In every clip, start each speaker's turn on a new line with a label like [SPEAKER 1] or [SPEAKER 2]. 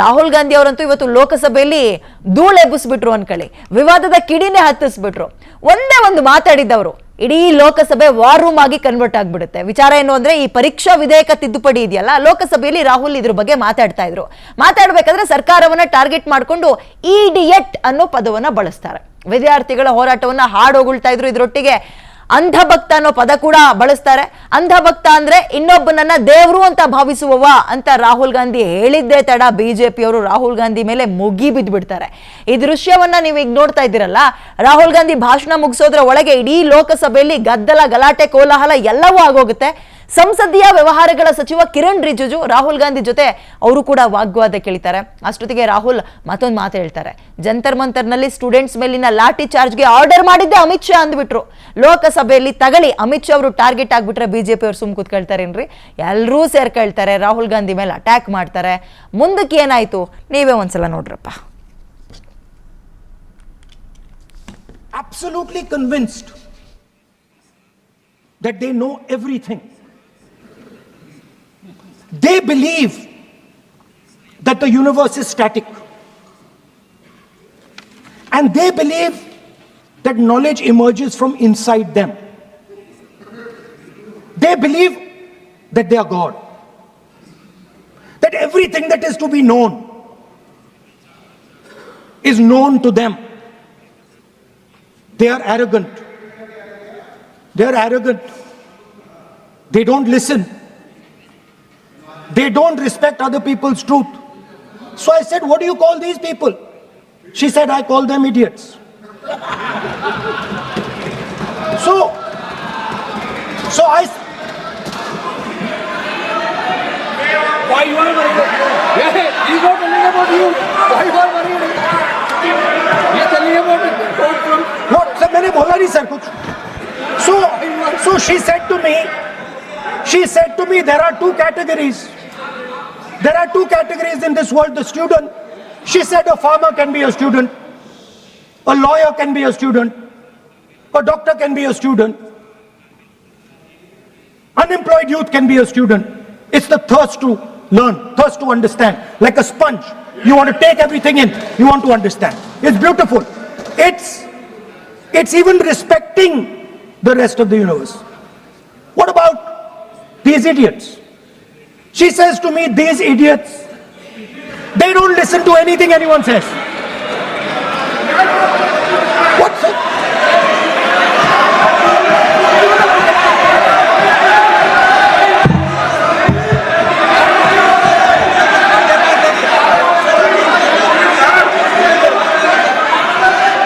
[SPEAKER 1] ರಾಹುಲ್ ಗಾಂಧಿ ಅವರಂತೂ ಇವತ್ತು ಲೋಕಸಭೆಯಲ್ಲಿ ಧೂಳೆಬ್ಬಿಸ್ಬಿಟ್ರು ಅನ್ಕೊಳ್ಳಿ, ವಿವಾದದ ಕಿಡಿನೇ ಹತ್ತಿಸ್ಬಿಟ್ರು. ಒಂದೇ ಒಂದು ಮಾತಾಡಿದ್ದವರು ಇಡೀ ಲೋಕಸಭೆ ವಾರ್ ರೂಮ್ ಆಗಿ ಕನ್ವರ್ಟ್ ಆಗ್ಬಿಡುತ್ತೆ. ವಿಚಾರ ಏನು ಅಂದ್ರೆ, ಈ ಪರೀಕ್ಷಾ ವಿಧೇಯಕ ತಿದ್ದುಪಡಿ ಇದೆಯಲ್ಲ, ಲೋಕಸಭೆಯಲ್ಲಿ ರಾಹುಲ್ ಇದ್ರ ಬಗ್ಗೆ ಮಾತಾಡ್ತಾ ಇದ್ರು. ಮಾತಾಡ್ಬೇಕಾದ್ರೆ ಸರ್ಕಾರವನ್ನ ಟಾರ್ಗೆಟ್ ಮಾಡಿಕೊಂಡು ಇಡಿಯಟ್ ಅನ್ನೋ ಪದವನ್ನ ಬಳಸ್ತಾರೆ. ವಿದ್ಯಾರ್ಥಿಗಳ ಹೋರಾಟವನ್ನ ಹಾಡೋಗುಳ್ತಾ ಇದ್ರು. ಇದ್ರೊಟ್ಟಿಗೆ ಅಂಧಭಕ್ತ ಅನ್ನೋ ಪದ ಕೂಡ ಬಳಸ್ತಾರೆ. ಅಂಧಭಕ್ತ ಅಂದ್ರೆ ಇನ್ನೊಬ್ಬನನ್ನ ದೇವ್ರು ಅಂತ ಭಾವಿಸುವವ ಅಂತ ರಾಹುಲ್ ಗಾಂಧಿ ಹೇಳಿದ್ದೇ ತಡ ಬಿಜೆಪಿಯವರು ರಾಹುಲ್ ಗಾಂಧಿ ಮೇಲೆ ಮುಗಿ ಬಿದ್ದ್ಬಿಡ್ತಾರೆ. ಈ ದೃಶ್ಯವನ್ನ ನೀವು ಈಗ ನೋಡ್ತಾ ಇದ್ದೀರಲ್ಲ, ರಾಹುಲ್ ಗಾಂಧಿ ಭಾಷಣ ಮುಗಿಸೋದ್ರ ಒಳಗೆ ಇಡೀ ಲೋಕಸಭೆಯಲ್ಲಿ ಗದ್ದಲ, ಗಲಾಟೆ, ಕೋಲಾಹಲ ಎಲ್ಲವೂ ಆಗೋಗುತ್ತೆ. ಸಂಸದೀಯ ವ್ಯವಹಾರಗಳ ಸಚಿವ ಕಿರಣ್ ರಿಜಿಜು ರಾಹುಲ್ ಗಾಂಧಿ ಜೊತೆ ಅವರು ಕೂಡ ವಾಗ್ವಾದ ಕೇಳ್ತಾರೆ. ಅಷ್ಟೊತ್ತಿಗೆ ರಾಹುಲ್ ಮತ್ತೊಂದು ಮಾತು ಹೇಳ್ತಾರೆ. ಜಂತರ್ ಮಂತರ್ನಲ್ಲಿ ಸ್ಟೂಡೆಂಟ್ಸ್ ಮೇಲಿನ ಲಾಠಿ ಚಾರ್ಜ್ಗೆ ಆರ್ಡರ್ ಮಾಡಿದ್ದೆ ಅಮಿತ್ ಶಾ ಅಂದ್ಬಿಟ್ರು. ಲೋಕಸಭೆಯಲ್ಲಿ ತಗಳಿ ಅಮಿತ್ ಶಾ ಅವರು ಟಾರ್ಗೆಟ್ ಆಗ್ಬಿಟ್ರೆ ಬಿಜೆಪಿ ಅವರು ಸುಮ್ ಕೂತ್ಕೊಳ್ತಾರೇನ್ರಿ? ಎಲ್ಲರೂ ಸೇರ್ಕೊಳ್ತಾರೆ, ರಾಹುಲ್ ಗಾಂಧಿ ಮೇಲೆ ಅಟ್ಯಾಕ್ ಮಾಡ್ತಾರೆ. ಮುಂದಕ್ಕೆ ಏನಾಯ್ತು ನೀವೇ ಒಂದ್ಸಲ ನೋಡ್ರಪ್ಪ.
[SPEAKER 2] Absolutely convinced that they know everything. They believe that the universe is static. And they believe that knowledge emerges from inside them. They believe that they are God. That everything that is to be known is known to them. They are arrogant. They are arrogant. They don't listen. They don't respect other people's truth. So I said, what do you call these people? She said, I call them idiots. So I...
[SPEAKER 3] Why you are worried? Yeah, he's not telling about you. Why you are worried? He's telling about it.
[SPEAKER 2] What? Sir, मैंने बोला नहीं sir कुछ. So she said to me, there are two categories. There are two categories in this world, the student. She said a farmer can be a student, a lawyer can be a student, a doctor can be a student, unemployed youth can be a student. It's the thirst to learn, thirst to understand. Like a sponge, you want to take everything in, you want to understand. It's beautiful. It's even respecting the rest of the universe. What about these idiots? She says to me, these idiots, they don't listen to anything anyone says. What's it?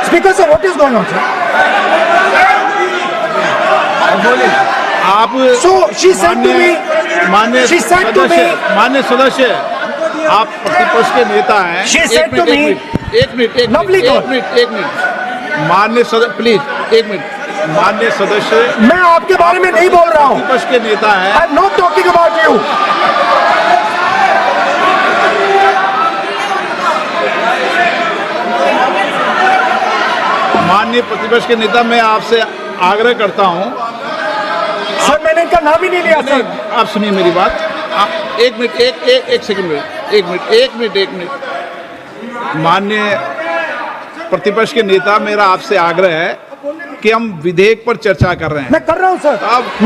[SPEAKER 2] Speaker sir, what is going on sir? So she said to me,
[SPEAKER 4] मान्य सदस्य आप प्रतिपक्ष के नेता हैं.
[SPEAKER 2] She said to me,
[SPEAKER 4] एक minute मान्य सदस्य प्लीज, एक मिनट. मान्य सदस्य,
[SPEAKER 2] मैं आपके बारे में नहीं बोल रहा हूँ.
[SPEAKER 4] प्रतिपक्ष के नेता हैं.
[SPEAKER 2] I'm not talking about you.
[SPEAKER 4] माननीय प्रतिपक्ष के नेता, मैं आपसे आग्रह करता हूँ.
[SPEAKER 2] सर मैंने इनका नाम ही नहीं लिया सर.
[SPEAKER 4] आप सुनिए मेरी बात. एक मिनट, एक सेकंड, एक मिनट. माननीय प्रतिपक्ष के नेता, मेरा आपसे आग्रह है कि हम विधेयक पर चर्चा कर रहे हैं.
[SPEAKER 2] मैं कर रहा हूँ सर.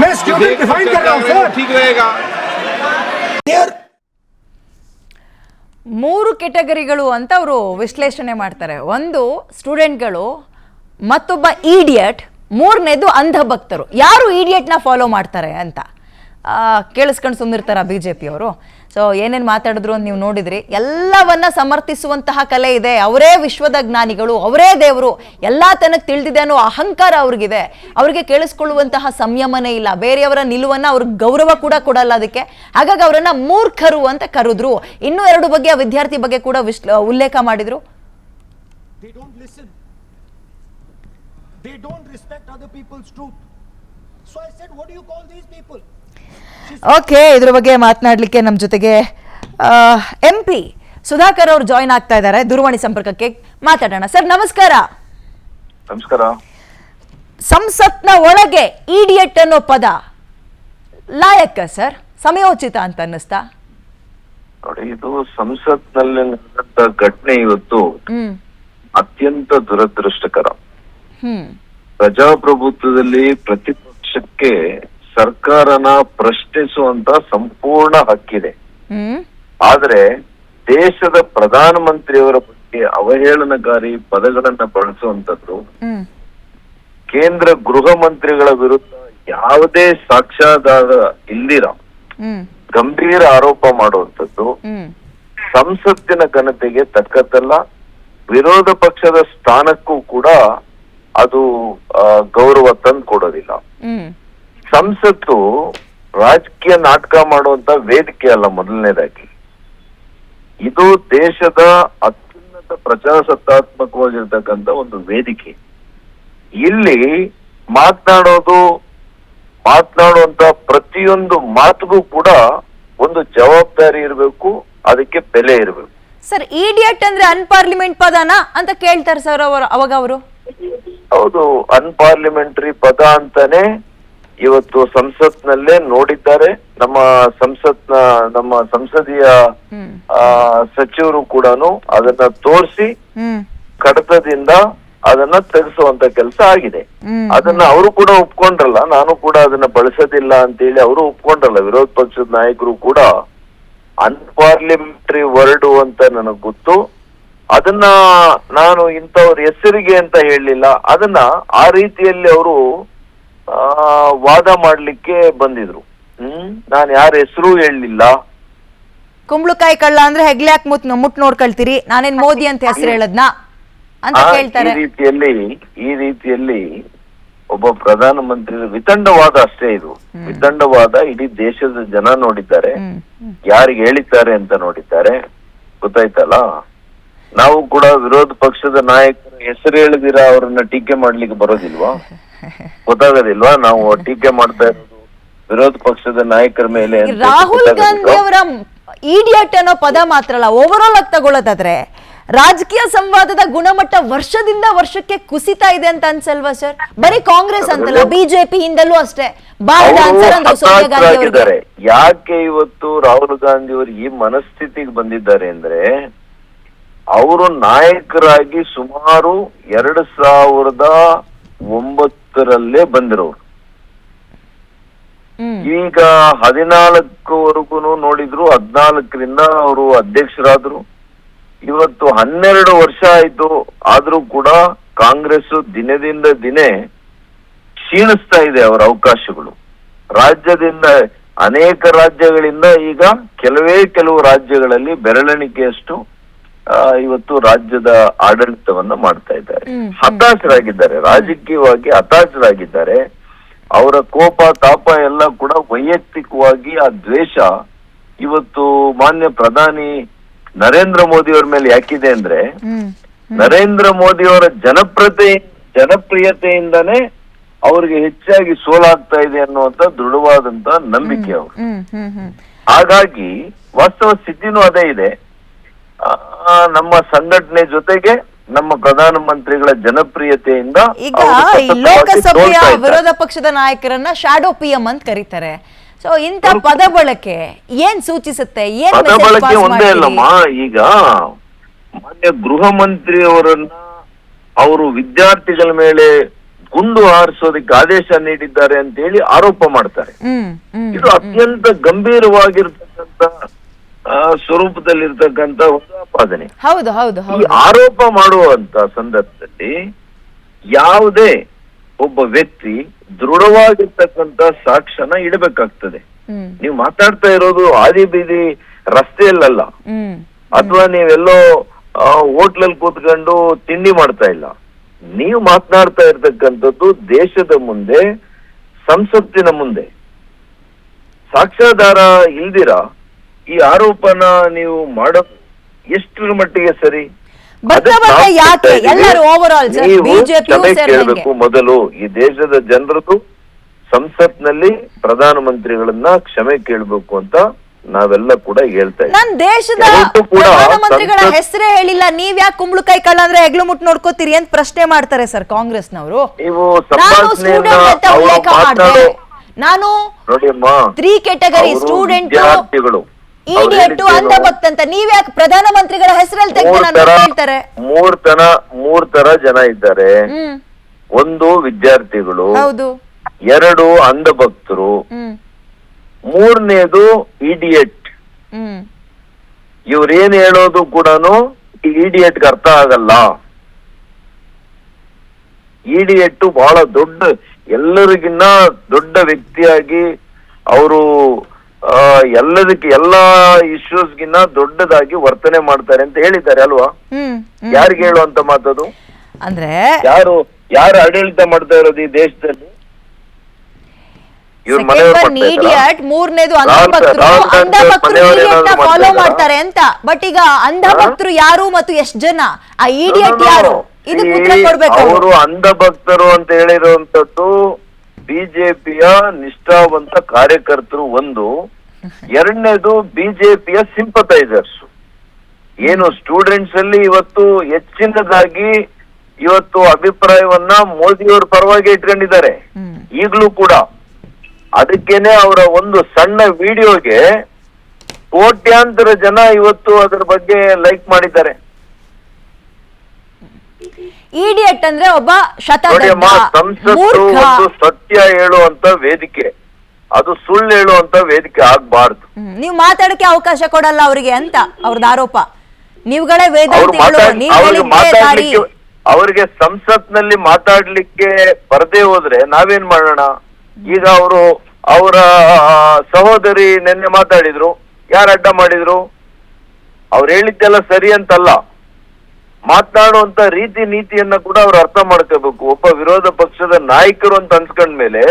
[SPEAKER 2] मैं स्टूडेंट डिफाइन कर रहा हूँ सर.
[SPEAKER 4] ठीक रहेगा.
[SPEAKER 1] ಮೂರು ಕೆಟಗರಿಗಳು ಅಂತ ಅವರು ವಿಶ್ಲೇಷಣೆ ಮಾಡ್ತಾರೆ. ಒಂದು ಸ್ಟೂಡೆಂಟ್ಗಳು, ಮತ್ತೊಬ್ಬ ಈಡಿಯಟ್, ಮೂರನೇದು ಅಂಧಭಕ್ತರು. ಯಾರು ಈಡಿಯಟ್ನ ಫಾಲೋ ಮಾಡ್ತಾರೆ ಅಂತ ಕೇಳಿಸ್ಕೊಂಡು ಸುಮ್ಮನಿರ್ತಾರ ಬಿಜೆಪಿಯವರು. ಸೊ ಏನೇನು ಮಾತಾಡಿದ್ರು ಅಂತ ನೀವು ನೋಡಿದ್ರಿ. ಎಲ್ಲವನ್ನ ಸಮರ್ಥಿಸುವಂತಹ ಕಲೆ ಇದೆ. ಅವರೇ ವಿಶ್ವದ ಜ್ಞಾನಿಗಳು, ಅವರೇ ದೇವರು, ಎಲ್ಲ ತನಕ ತಿಳಿದಿದೆ ಅನ್ನೋ ಅಹಂಕಾರ ಅವ್ರಿಗಿದೆ. ಅವ್ರಿಗೆ ಕೇಳಿಸ್ಕೊಳ್ಳುವಂತಹ ಸಂಯಮನೇ ಇಲ್ಲ. ಬೇರೆಯವರ ನಿಲುವನ್ನ ಅವ್ರಿಗೆ ಗೌರವ ಕೂಡ ಕೊಡಲ್ಲ ಅದಕ್ಕೆ. ಹಾಗಾಗಿ ಅವರನ್ನ ಮೂರ್ಖರು ಅಂತ ಕರೆದ್ರು. ಇನ್ನೂ ಎರಡು ಬಗ್ಗೆ ವಿದ್ಯಾರ್ಥಿ ಬಗ್ಗೆ ಕೂಡ ಉಲ್ಲೇಖ ಮಾಡಿದ್ರು.
[SPEAKER 2] They don't respect other people's truth. So I said, what do you call these people?
[SPEAKER 1] Okay, ಇದ್ರ ಬಗ್ಗೆ ಮಾತನಾಡಲಿಕ್ಕೆ ನಮ್ಮ ಜೊತೆಗೆ MP ಸುಧಾಕರ್ ಅವರು ಜಾಯಿನ್ ಆಗ್ತಾ ಇದ್ದಾರೆ ದೂರವಾಣಿ ಸಂಪರ್ಕಕ್ಕೆ. ಮಾತಾಡೋಣ. ಸರ್ ನಮಸ್ಕಾರ.
[SPEAKER 5] ನಮಸ್ಕಾರ.
[SPEAKER 1] ಸಂಸತ್ನ ಒಳಗೆ ಇಡಿಯಟ್ ಅನ್ನೋ ಪದ ಲಾಯಕ ಸರ್, ಸಮಯೋಚಿತ ಅಂತ ಅನ್ನಿಸ್ತಾ?
[SPEAKER 5] ನೋಡಿ, ಇದು ಸಂಸತ್ನಲ್ಲಿ ನಡೆದಂತ ಘಟನೆ ಇವತ್ತು
[SPEAKER 1] ಹ್ಮ್
[SPEAKER 5] ಅತ್ಯಂತ ದುರದೃಷ್ಟಕರ.
[SPEAKER 1] ಹ್ಮ್
[SPEAKER 5] ಪ್ರಜಾಪ್ರಭುತ್ವದಲ್ಲಿ ಪ್ರತಿಪಕ್ಷಕ್ಕೆ ಸರ್ಕಾರನ ಪ್ರಶ್ನಿಸುವಂತ ಸಂಪೂರ್ಣ ಹಕ್ಕಿದೆ.
[SPEAKER 1] ಹ್ಮ್
[SPEAKER 5] ಆದ್ರೆ ದೇಶದ ಪ್ರಧಾನಮಂತ್ರಿಯವರ ಬಗ್ಗೆ ಅವಹೇಳನಕಾರಿ ಪದಗಳನ್ನ ಬಳಸುವಂತದ್ದು,
[SPEAKER 1] ಹ್ಮ್
[SPEAKER 5] ಕೇಂದ್ರ ಗೃಹ ಮಂತ್ರಿಗಳ ವಿರುದ್ಧ ಯಾವುದೇ ಸಾಕ್ಷ್ಯಾಧಾರ ಇಲ್ದಿರ
[SPEAKER 1] ಹ್ಮ್
[SPEAKER 5] ಗಂಭೀರ ಆರೋಪ ಮಾಡುವಂತದ್ದು
[SPEAKER 1] ಹ್ಮ್
[SPEAKER 5] ಸಂಸತ್ತಿನ ಘನತೆಗೆ ತಕ್ಕದ್ದಲ್ಲ. ವಿರೋಧ ಪಕ್ಷದ ಸ್ಥಾನಕ್ಕೂ ಕೂಡ ಅದು ಗೌರವ ತಂದು ಕೊಡೋದಿಲ್ಲ.
[SPEAKER 1] ಹ್ಮ್
[SPEAKER 5] ಸಂಸತ್ತು ರಾಜಕೀಯ ನಾಟಕ ಮಾಡುವಂತ ವೇದಿಕೆ ಅಲ್ಲ. ಮೊದಲನೇದಾಗಿ ಇದು ದೇಶದ ಅತ್ಯುನ್ನತ ಪ್ರಜಾಸತ್ತಾತ್ಮಕವಾಗಿರ್ತಕ್ಕಂಥ ಒಂದು ವೇದಿಕೆ. ಇಲ್ಲಿ ಮಾತನಾಡುವಂತ ಪ್ರತಿಯೊಂದು ಮಾತಿಗೂ ಕೂಡ ಒಂದು ಜವಾಬ್ದಾರಿ ಇರಬೇಕು, ಅದಕ್ಕೆ ಬೆಲೆ ಇರಬೇಕು.
[SPEAKER 1] ಸರ್, ಇಡಿಯಟ್ ಅಂದ್ರೆ ಅನ್ಪಾರ್ಲಿಮೆಂಟ್ ಪದನಾ ಅಂತ ಕೇಳ್ತಾರೆ ಸರ್ ಅವಾಗ ಅವರು.
[SPEAKER 5] ಹೌದು, ಅನ್ಪಾರ್ಲಿಮೆಂಟರಿ ಪದ ಅಂತಾನೆ ಇವತ್ತು ಸಂಸತ್ನಲ್ಲೇ ನೋಡಿದ್ದಾರೆ. ನಮ್ಮ ಸಂಸದೀಯ ಸಚಿವರು ಕೂಡ ಅದನ್ನ ತೋರಿಸಿ ಕಡತದಿಂದ ಅದನ್ನ ತೆಗೆಸುವಂತ ಕೆಲಸ ಆಗಿದೆ. ಅದನ್ನ ಅವರು ಕೂಡ ಒಪ್ಕೊಂಡ್ರಲ್ಲ, ನಾನು ಕೂಡ ಅದನ್ನ ಬಳಸೋದಿಲ್ಲ ಅಂತೇಳಿ ಅವರು ಒಪ್ಕೊಂಡ್ರಲ್ಲ. ವಿರೋಧ ಪಕ್ಷದ ನಾಯಕರು ಕೂಡ ಅನ್ಪಾರ್ಲಿಮೆಂಟರಿ ವರ್ಡ್ ಅಂತ ನನಗ್ ಗೊತ್ತು, ಅದನ್ನ ನಾನು ಇಂಥವ್ರ ಹೆಸರಿಗೆ ಅಂತ ಹೇಳಲಿಲ್ಲ, ಅದನ್ನ ಆ ರೀತಿಯಲ್ಲಿ ಅವರು ವಾದ ಮಾಡ್ಲಿಕ್ಕೆ ಬಂದಿದ್ರು. ನಾನು ಯಾರ ಹೆಸರು ಹೇಳಲಿಲ್ಲ.
[SPEAKER 1] ಕುಂಬಳಕಾಯಿ ಕಳ್ಳ ಅಂದ್ರೆ ಹೆಗ್ಲೆ ಯಾಕೆ ಮುಟ್ ನೋಡ್ಕೊಳ್ತೀರಿ, ನಾನೇನ್ ಮೋದಿ ಅಂತ ಹೆಸರು ಹೇಳದ್ನಾ ಅಂತ ಕೇಳ್ತಾರೆ.
[SPEAKER 5] ಈ ರೀತಿಯಲ್ಲಿ ಒಬ್ಬ ಪ್ರಧಾನಮಂತ್ರಿ ವಿತಂಡವಾದ ಅಷ್ಟೇ ಇದು. ವಿತಂಡವಾದ ಇಡೀ ದೇಶದ ಜನ ನೋಡಿದ್ದಾರೆ, ಯಾರಿಗೆ ಹೇಳಿದ್ದಾರೆ ಅಂತ ನೋಡಿದ್ದಾರೆ. ಗೊತ್ತಾಯ್ತಲ್ಲ, ನಾವು ಕೂಡ ವಿರೋಧ ಪಕ್ಷದ ನಾಯಕರ ಹೆಸರು ಹೇಳಿದಿರ ಅವ್ರನ್ನ ಟೀಕೆ ಮಾಡ್ಲಿಕ್ಕೆ ಬರೋದಿಲ್ವಾ? ಗೊತ್ತಾಗೋದಿಲ್ವಾ ನಾವು ಟೀಕೆ ಮಾಡ್ತಾ ಇರೋದು ವಿರೋಧ ಪಕ್ಷದ ನಾಯಕರ ಮೇಲೆ?
[SPEAKER 1] ರಾಹುಲ್ ಗಾಂಧಿ ಅವರ ಇಡಿಯಟ್ ಅನ್ನೋ ಪದ ಮಾತ್ರ ಅಲ್ಲ, ಓವರ್ ಆಲ್ ಆಗಿ ತಗೊಳ್ಳೋದಾದ್ರೆ ರಾಜಕೀಯ ಸಂವಾದದ ಗುಣಮಟ್ಟ ವರ್ಷದಿಂದ ವರ್ಷಕ್ಕೆ ಕುಸಿತಾ ಇದೆ ಅಂತ ಅನ್ಸಲ್ವಾ ಸರ್? ಬರೀ ಕಾಂಗ್ರೆಸ್ ಅಂತಲ್ಲ, ಬಿಜೆಪಿ ಹಿಂದಲ್ಲೂ ಅಷ್ಟೇ.
[SPEAKER 5] ಯಾಕೆ ಇವತ್ತು ರಾಹುಲ್ ಗಾಂಧಿ ಅವರು ಈ ಮನಸ್ಥಿತಿಗೆ ಬಂದಿದ್ದಾರೆ ಅಂದ್ರೆ, ಅವರು ನಾಯಕರಾಗಿ ಸುಮಾರು 2009 ಬಂದಿರೋರು. ಈಗ 14ವರೆಗೂ ನೋಡಿದ್ರು, 14ರಿಂದ ಅವರು ಅಧ್ಯಕ್ಷರಾದ್ರು. ಇವತ್ತು 12 ವರ್ಷ ಆಯ್ತು, ಆದ್ರೂ ಕೂಡ ಕಾಂಗ್ರೆಸ್ ದಿನದಿಂದ ದಿನೇ ಕ್ಷೀಣಿಸ್ತಾ ಇದೆ ಅವರ ಅವಕಾಶಗಳು. ರಾಜ್ಯದಿಂದ ಅನೇಕ ರಾಜ್ಯಗಳಿಂದ ಈಗ ಕೆಲವು ರಾಜ್ಯಗಳಲ್ಲಿ ಬೆರಳೆಣಿಕೆಯಷ್ಟು ಇವತ್ತು ರಾಜ್ಯದ ಆಡಳಿತವನ್ನ ಮಾಡ್ತಾ ಇದ್ದಾರೆ. ಹತಾಶರಾಗಿದ್ದಾರೆ, ರಾಜಕೀಯವಾಗಿ ಹತಾಶರಾಗಿದ್ದಾರೆ. ಅವರ ಕೋಪ ತಾಪ ಎಲ್ಲ ಕೂಡ ವೈಯಕ್ತಿಕವಾಗಿ ಆ ದ್ವೇಷ ಇವತ್ತು ಮಾನ್ಯ ಪ್ರಧಾನಿ ನರೇಂದ್ರ ಮೋದಿ ಅವರ ಮೇಲೆ ಯಾಕಿದೆ ಅಂದ್ರೆ, ನರೇಂದ್ರ ಮೋದಿ ಅವರ ಜನಪ್ರಿಯತೆಯಿಂದಾನೇ ಅವ್ರಿಗೆ ಹೆಚ್ಚಾಗಿ ಸೋಲಾಗ್ತಾ ಇದೆ ಅನ್ನುವಂತ ದೃಢವಾದಂತ ನಂಬಿಕೆ ಅವರು. ಹಾಗಾಗಿ ವಾಸ್ತವ ಸ್ಥಿತಿನೂ ಅದೇ ಇದೆ. ನಮ್ಮ ಸಂಘಟನೆ ಜೊತೆಗೆ ನಮ್ಮ ಪ್ರಧಾನಮಂತ್ರಿಗಳ ಜನಪ್ರಿಯತೆಯಿಂದ
[SPEAKER 1] ಈಗ ಲೋಕಸಭೆಯ ವಿರೋಧ ಪಕ್ಷದ ನಾಯಕರನ್ನ ಶಾಡೋ PM ಅಂತ ಕರೀತಾರೆ. ಸೊ ಇಂತ ಪದ ಬಳಕೆ ಏನ್ ಸೂಚಿಸುತ್ತೆ?
[SPEAKER 5] ಪದ ಬಳಕೆ ಒಂದೇ ಅಲ್ಲಮ್ಮ. ಈಗ ಮಾನ್ಯ ಗೃಹ ಮಂತ್ರಿ ಅವರನ್ನ ಅವರು ವಿದ್ಯಾರ್ಥಿಗಳ ಮೇಲೆ ಗುಂಡು ಹಾರಿಸೋದಕ್ಕೆ ಆದೇಶ ನೀಡಿದ್ದಾರೆ ಅಂತ ಹೇಳಿ ಆರೋಪ ಮಾಡ್ತಾರೆ. ಇದು ಅತ್ಯಂತ ಗಂಭೀರವಾಗಿರ್ತಕ್ಕಂಥ ಸ್ವರೂಪದಲ್ಲಿರ್ತಕ್ಕಂಥ ಒಂದು ಆಪಾದನೆ. ಈ ಆರೋಪ ಮಾಡುವಂತ ಸಂದರ್ಭದಲ್ಲಿ ಯಾವುದೇ ಒಬ್ಬ ವ್ಯಕ್ತಿ ದೃಢವಾಗಿರ್ತಕ್ಕಂಥ ಸಾಕ್ಷ್ಯನ ಇಡಬೇಕಾಗ್ತದೆ. ನೀವು ಮಾತಾಡ್ತಾ ಇರೋದು ಆದಿ ಬೀದಿ ರಸ್ತೆಯಲ್ಲ, ಅಥವಾ ನೀವೆಲ್ಲೋ ಹೋಟ್ಲಲ್ಲಿ ಕೂತ್ಕೊಂಡು ತಿಂಡಿ ಮಾಡ್ತಾ ಇಲ್ಲ. ನೀವು ಮಾತನಾಡ್ತಾ ಇರ್ತಕ್ಕಂಥದ್ದು ದೇಶದ ಮುಂದೆ, ಸಂಸತ್ತಿನ ಮುಂದೆ. ಸಾಕ್ಷ್ಯಾಧಾರ ಇಲ್ದಿರ ಈ ಆರೋಪನ ನೀವು ಮಾಡೋ ಎಷ್ಟರ ಮಟ್ಟಿಗೆ ಸರಿ? ಕೇಳಬೇಕು ಮೊದಲು. ಈ ದೇಶದ ಜನರದು ಸಂಸತ್ನಲ್ಲಿ ಪ್ರಧಾನಮಂತ್ರಿಗಳನ್ನ ಕ್ಷಮೆ ಕೇಳಬೇಕು ಅಂತ ನಾವೆಲ್ಲ ಕೂಡ ಹೇಳ್ತಾ ಇದ್ದೀವಿ.
[SPEAKER 1] ನಾನು ದೇಶದ ಪ್ರಧಾನಮಂತ್ರಿಗಳ ಹೆಸರೇ ಹೇಳಿಲ್ಲ, ನೀವ್ ಯಾಕೆ ಕುಂಬಳಕಾಯಿ ಕಳ್ಳ ಅಂದ್ರೆ ಹೆಗ್ಲು ಮುಟ್ಟು ನೋಡ್ಕೋತೀರಿ ಅಂತ ಪ್ರಶ್ನೆ ಮಾಡ್ತಾರೆ ಸರ್ ಕಾಂಗ್ರೆಸ್ನವರು.
[SPEAKER 5] ನೀವು
[SPEAKER 1] ನಾನು 3 ಕ್ಯಾಟಗರಿ ಸ್ಟೂಡೆಂಟ್, ಇಡಿಯಟ್ ಅಂಧಭಕ್ತ ಅಂತ ನೀವ್ಯಾಕೆ ಪ್ರಧಾನಮಂತ್ರಿಗಳ ಹೆಸರಲ್ಲಿ ತೆಗೆದು ನಾನು ಹೇಳ್ತಾರೆ?
[SPEAKER 5] ಮೂರ್ ತರ ಜನ ಇದ್ದಾರೆ.
[SPEAKER 1] ಹ್ಮ್
[SPEAKER 5] ಒಂದು ವಿದ್ಯಾರ್ಥಿಗಳು,
[SPEAKER 1] ಹೌದು.
[SPEAKER 5] 2 ಅಂಧಭಕ್ತರು,
[SPEAKER 1] ಹ್ಮ್
[SPEAKER 5] 3ನೇದು ಇಡಿಯಟ್.
[SPEAKER 1] ಹ್ಮ್
[SPEAKER 5] ಇವ್ರೇನ್ ಹೇಳೋದು ಕೂಡ ಇಡಿಯಟ್ಗೆ ಅರ್ಥ ಆಗಲ್ಲ. ಇಡಿಯಟ್ ಬಹಳ ದೊಡ್ಡ, ಎಲ್ಲರಿಗಿನ್ನ ದೊಡ್ಡ ವ್ಯಕ್ತಿಯಾಗಿ ಅವರು ಎಲ್ಲಾ ಇಶ್ಯೂಸ್ಗಿನ್ನ ದೊಡ್ಡದಾಗಿ ವರ್ತನೆ ಮಾಡ್ತಾರೆ ಅಂತ ಹೇಳಿದ್ದಾರೆ ಅಲ್ವಾ? ಯಾರಿಗೆ ಹೇಳುವಂತ ಮಾತದು?
[SPEAKER 1] ಅಂದ್ರೆ
[SPEAKER 5] ಯಾರು ಆಡಳಿತ ಮಾಡ್ತಾ ಇರೋದು ಈ ದೇಶದಲ್ಲಿ? ಇವ್ರ ಮನೆಯವರು
[SPEAKER 1] ಮೂರನೇದು ಅಂಧಭಕ್ತರು ಫಾಲೋ ಮಾಡ್ತಾರೆ ಅಂತ. ಬಟ್ ಈಗ ಅಂಧಭಕ್ತರು ಯಾರು ಮತ್ತು ಎಷ್ಟು ಜನ, ಆ ಇಡಿಯಟ್ ಯಾರು, ಇದಕ್ಕೆ ಉತ್ತರ ಕೊಡ್ಬೇಕು.
[SPEAKER 5] ಅವರು ಅಂಧಭಕ್ತರು ಅಂತ ಹೇಳಿರುವಂತದ್ದು ಬಿಜೆಪಿಯ ನಿಷ್ಠಾವಂತ ಕಾರ್ಯಕರ್ತರು ಒಂದು. 2ನೇದು ಬಿಜೆಪಿಯ ಸಿಂಪಥೈಸರ್ಸ್. ಏನು ಸ್ಟೂಡೆಂಟ್ಸ್ ಅಲ್ಲಿ ಇವತ್ತು ಹೆಚ್ಚಿನದಾಗಿ ಇವತ್ತು ಅಭಿಪ್ರಾಯವನ್ನ ಮೋದಿಯವರ ಪರವಾಗಿ ಇಟ್ಕೊಂಡಿದ್ದಾರೆ ಈಗಲೂ ಕೂಡ. ಅದಕ್ಕೇನೆ ಅವರ ಒಂದು ಸಣ್ಣ ವಿಡಿಯೋಗೆ ಕೋಟ್ಯಾಂತರ ಜನ ಇವತ್ತು ಅದರ ಬಗ್ಗೆ ಲೈಕ್ ಮಾಡಿದ್ದಾರೆ.
[SPEAKER 1] ಇಡಿಯಟ್ ಅಂದ್ರೆ ಒಬ್ಬ
[SPEAKER 5] ನೋಡಿಯಮ್ಮ, ಸಂಸತ್ತು ಒಂದು ಸತ್ಯ ಹೇಳುವಂತ ವೇದಿಕೆ, ಅದು ಸುಳ್ಳು ಹೇಳುವಂತ ವೇದಿಕೆ ಆಗ್ಬಾರ್ದು.
[SPEAKER 1] ನೀವು ಮಾತಾಡಕ್ಕೆ ಅವಕಾಶ ಕೊಡಲ್ಲ ಅವರಿಗೆ ಅಂತ ಅವ್ರದ್ದು ಆರೋಪ. ನೀವುಗಳೇ ವೇದಾಂತಿಗಳು,
[SPEAKER 5] ಅವರಿಗೆ ಸಂಸತ್ನಲ್ಲಿ ಮಾತಾಡ್ಲಿಕ್ಕೆ ಬರದೇ ಹೋದ್ರೆ ನಾವೇನ್ ಮಾಡೋಣ? ಈಗ ಅವರ ಸಹೋದರಿ ನಿನ್ನೆ ಮಾತಾಡಿದ್ರು, ಯಾರು ಅಡ್ಡ ಮಾಡಿದ್ರು? ಅವ್ರು ಹೇಳಿದ್ದೆಲ್ಲ ಸರಿ ಅಂತಲ್ಲ, ಮಾತನಾಡುವಂತ ರೀತಿ ನೀತಿಯನ್ನ ಕೂಡ ಅವ್ರು ಅರ್ಥ ಮಾಡ್ಕೋಬೇಕು. ಒಬ್ಬ ವಿರೋಧ ಪಕ್ಷದ ನಾಯಕರು ಅಂತ ಅನ್ಸ್ಕೊಂಡ್ಮೇಲೆ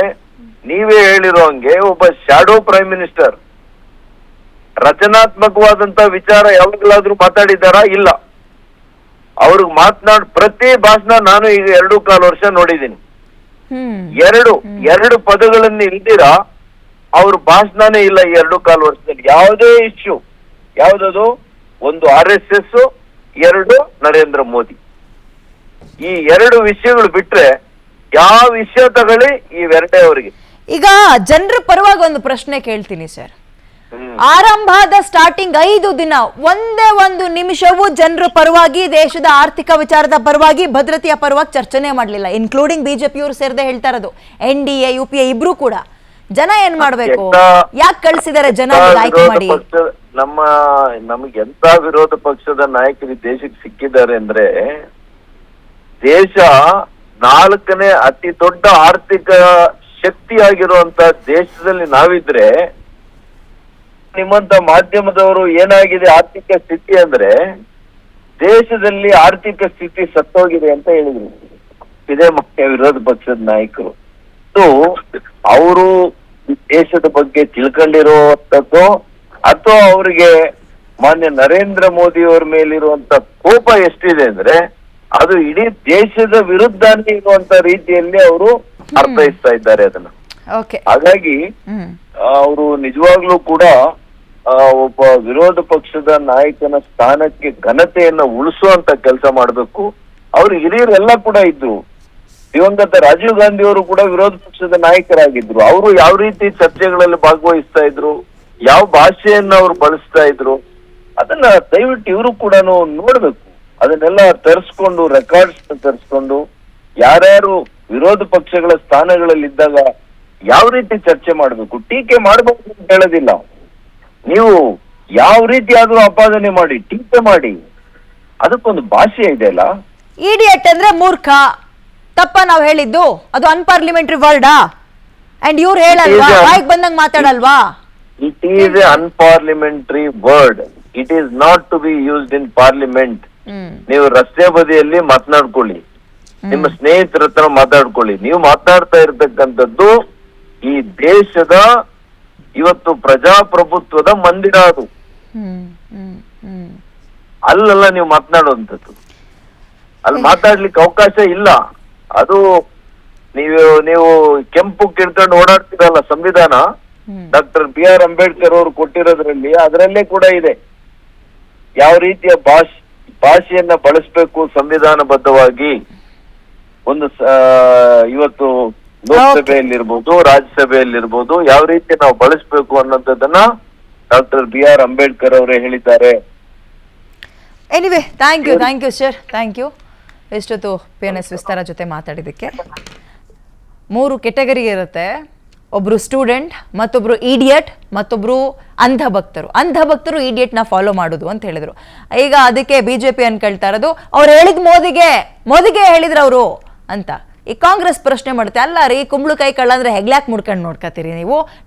[SPEAKER 5] ನೀವೇ ಹೇಳಿರೋ ಹಂಗೆ ಒಬ್ಬ ಶಾಡೋ ಪ್ರೈಮ್ ಮಿನಿಸ್ಟರ್ ರಚನಾತ್ಮಕವಾದಂತ ವಿಚಾರ ಯಾವಾಗಲಾದ್ರೂ ಮಾತಾಡಿದಾರಾ? ಇಲ್ಲ. ಅವ್ರಿಗೆ ಪ್ರತಿ ಭಾಷಣ ನಾನು ಈಗ 2.25 ವರ್ಷ ನೋಡಿದ್ದೀನಿ. ಎರಡು ಪದಗಳನ್ನು ಇಲ್ದಿರಾ ಅವ್ರ ಭಾಷಣನೇ ಇಲ್ಲ ಈ 2.25 ವರ್ಷದಲ್ಲಿ. ಯಾವುದೇ ಇಶ್ಯೂ, ಯಾವ್ದದು? ಒಂದು RSS, 2 ನರೇಂದ್ರ ಮೋದಿ. ಈ 2 ವಿಷಯಗಳು ಬಿಟ್ರೆ ಯಾವ ವಿಷಯ ತಗೊಳ್ಳಿ ಇವೆರಡೇ ಅವರಿಗೆ.
[SPEAKER 1] ಈಗ ಜನರ ಪರವಾಗಿ ಒಂದು ಪ್ರಶ್ನೆ ಕೇಳ್ತೀನಿ ಸರ್. ಆರಂಭದ ಸ್ಟಾರ್ಟಿಂಗ್ 5 ದಿನ ಒಂದೇ ಒಂದು ನಿಮಿಷವೂ ಜನರ ಪರವಾಗಿ, ದೇಶದ ಆರ್ಥಿಕ ವಿಚಾರದ ಪರವಾಗಿ, ಭದ್ರತೆಯ ಪರವಾಗಿ ಚರ್ಚನೆ ಮಾಡ್ಲಿಲ್ಲ. ಇನ್ಕ್ಲೂಡಿಂಗ್ ಬಿಜೆಪಿಯವರು ಸೇರದೆ ಹೇಳ್ತಾ ಇರೋದು, NDA UPA ಇಬ್ರು ಕೂಡ. ಜನ ಏನ್ ಮಾಡ್ಬೇಕು? ಯಾಕೆ ಕಳ್ಸಿದಾರೆ ಜನ ಆಯ್ಕೆ ಮಾಡಿ?
[SPEAKER 5] ನಮಗೆ ಎಂತ ವಿರೋಧ ಪಕ್ಷದ ನಾಯಕರು ದೇಶಕ್ಕೆ ಸಿಕ್ಕಿದ್ದಾರೆ ಅಂದ್ರೆ, ದೇಶ 4ನೇ ಅತಿ ದೊಡ್ಡ ಆರ್ಥಿಕ ಶಕ್ತಿಯಾಗಿರುವಂತ ದೇಶದಲ್ಲಿ ನಾವಿದ್ರೆ, ನಿಮ್ಮಂತ ಮಾಧ್ಯಮದವರು ಏನಾಗಿದೆ ಆರ್ಥಿಕ ಸ್ಥಿತಿ ಅಂದ್ರೆ, ದೇಶದಲ್ಲಿ ಆರ್ಥಿಕ ಸ್ಥಿತಿ ಸತ್ತೋಗಿದೆ ಅಂತ ಹೇಳಿದ್ರು ಇದೇ ಮುಖ್ಯ ವಿರೋಧ ಪಕ್ಷದ ನಾಯಕರು. ಅವರು ದೇಶದ ಬಗ್ಗೆ ತಿಳ್ಕೊಂಡಿರುವಂತದ್ದು ಅಥವಾ ಅವರಿಗೆ ಮಾನ್ಯ ನರೇಂದ್ರ ಮೋದಿ ಅವರ ಮೇಲಿರುವಂತ ಕೋಪ ಎಷ್ಟಿದೆ ಅಂದ್ರೆ, ಅದು ಇಡೀ ದೇಶದ ವಿರುದ್ಧನೇ ಇರುವಂತ ರೀತಿಯಲ್ಲಿ ಅವರು ಅರ್ಥೈಸ್ತಾ ಇದ್ದಾರೆ ಅದನ್ನ. ಹಾಗಾಗಿ ಅವರು ನಿಜವಾಗ್ಲೂ ಕೂಡ ಒಬ್ಬ ವಿರೋಧ ಪಕ್ಷದ ನಾಯಕನ ಸ್ಥಾನಕ್ಕೆ ಘನತೆಯನ್ನ ಉಳಿಸುವಂತ ಕೆಲಸ ಮಾಡ್ಬೇಕು. ಅವ್ರು ಹಿರಿಯರೆಲ್ಲ ಕೂಡ ಇದ್ರು. ದಿವಂಗತ ರಾಜೀವ್ ಗಾಂಧಿ ಅವರು ಕೂಡ ವಿರೋಧ ಪಕ್ಷದ ನಾಯಕರಾಗಿದ್ರು. ಅವರು ಯಾವ ರೀತಿ ಚರ್ಚೆಗಳಲ್ಲಿ ಭಾಗವಹಿಸ್ತಾ ಇದ್ರು, ಯಾವ ಭಾಷೆಯನ್ನ ಅವ್ರು ಬಳಸ್ತಾ ಇದ್ರು, ಅದನ್ನ ದಯವಿಟ್ಟು ಇವರು ಕೂಡ ನೋಡ್ಬೇಕು. ಅದನ್ನೆಲ್ಲ ತರಿಸ್ಕೊಂಡು, ರೆಕಾರ್ಡ್ಸ್ ತರಿಸ್ಕೊಂಡು, ಯಾರ್ಯಾರು ವಿರೋಧ ಪಕ್ಷಗಳ ಸ್ಥಾನಗಳಲ್ಲಿ ಇದ್ದಾಗ ಯಾವ ರೀತಿ ಚರ್ಚೆ ಮಾಡ್ಬೇಕು. ಟೀಕೆ ಮಾಡ್ಬೇಕು ಅಂತ ಹೇಳೋದಿಲ್ಲ, ನೀವು ಯಾವ ರೀತಿ ಆದ್ರೂ ಆಪಾದನೆ ಮಾಡಿ, ಟೀಕೆ ಮಾಡಿ, ಅದಕ್ಕೊಂದು ಭಾಷೆ ಇದೆ ಅಲ್ಲ.
[SPEAKER 1] ಇಡಿಯಟ್ ಅಂದ್ರೆ ಮೂರ್ಖ, ತಪ್ಪ ನಾವ್ ಹೇಳಿದ್ದು? ಅದು ಅನ್ಪಾರ್ಲಿಮೆಂಟರಿ ವರ್ಡಾ? ಅಂಡ್ ಇವ್ರು ಹೇಳಲ್ವಾ, ಬಾಯಿಗೆ ಬಂದಂಗ್ ಮಾತಾಡಲ್ವಾ?
[SPEAKER 5] It is a unparliamentary word. It is not to be used in parliament. ನೀವು ರಸ್ತೆ ಬದಿಯಲ್ಲಿ ಮಾತನಾಡ್ಕೊಳ್ಳಿ, ನಿಮ್ಮ ಸ್ನೇಹಿತರ ಹತ್ರ ಮಾತಾಡ್ಕೊಳ್ಳಿ. ನೀವು ಮಾತಾಡ್ತಾ ಇರ್ತಕ್ಕಂಥದ್ದು ಈ ದೇಶದ ಇವತ್ತು ಪ್ರಜಾಪ್ರಭುತ್ವದ ಮಂದಿರ. ಅದು ಅಲ್ಲೆಲ್ಲ ನೀವು ಮಾತನಾಡುವಂಥದ್ದು, ಅಲ್ಲಿ ಮಾತಾಡ್ಲಿಕ್ಕೆ ಅವಕಾಶ ಇಲ್ಲ. ಅದು ನೀವು ಕೆಂಪು ಕಿಡ್ಕೊಂಡು ಓಡಾಡ್ತಿರಲ್ಲ, ಸಂವಿಧಾನ ಡಾಕ್ಟರ್ BR ಅಂಬೇಡ್ಕರ್ ಅವರು ಕೊಟ್ಟಿರೋದ್ರಲ್ಲಿ ಅದರಲ್ಲೇ ಕೂಡ ಇದೆ ಯಾವ ರೀತಿಯ ಭಾಷೆಯನ್ನ ಬಳಸಬೇಕು ಸಂವಿಧಾನಬದ್ಧವಾಗಿ. ಒಂದು ಇವತ್ತು ಲೋಕಸಭೆಯಲ್ಲಿರ್ಬೋದು, ರಾಜ್ಯಸಭೆಯಲ್ಲಿರ್ಬೋದು, ಯಾವ ರೀತಿ ನಾವು ಬಳಸಬೇಕು ಅನ್ನೋದನ್ನ ಡಾಕ್ಟರ್ BR ಅಂಬೇಡ್ಕರ್ ಅವರೇ ಹೇಳಿದ್ದಾರೆ.
[SPEAKER 1] Anyway thank you sir, thank you. ಎಷ್ಟೊತ್ತು PNS ವಿಸ್ತಾರ ಜೊತೆ ಮಾತಾಡಿದ್ದಕ್ಕೆ. 3 ಕೆಟಗರಿ ಇರುತ್ತೆ. ಒಬ್ರು ಸ್ಟೂಡೆಂಟ್, ಮತ್ತೊಬ್ರು ಇಡಿಯಟ್, ಮತ್ತೊಬ್ರು ಅಂಧಭಕ್ತರು ಇಡಿಯಟ್ನ ಫಾಲೋ ಮಾಡೋದು ಅಂತ ಹೇಳಿದ್ರು. ಈಗ ಅದಕ್ಕೆ BJP ಅನ್ಕೊಳ್ತಾ ಇರೋದು ಅವ್ರು ಹೇಳಿದ್ ಮೋದಿಗೆ ಹೇಳಿದ್ರು ಅವರು ಅಂತ. ಈ ಕಾಂಗ್ರೆಸ್ ಪ್ರಶ್ನೆ ಮಾಡುತ್ತೆ, ಅಲ್ಲ ರೀ ಕುಂಬಳಕಾಯಿ ಕಳ್ಳ ಅಂದ್ರೆ ಹೆಗ್ಲಾಕ್ ಮುಡ್ಕೊಂಡು ನೋಡ್ಕತ್ತೀರಿ ನೀವು,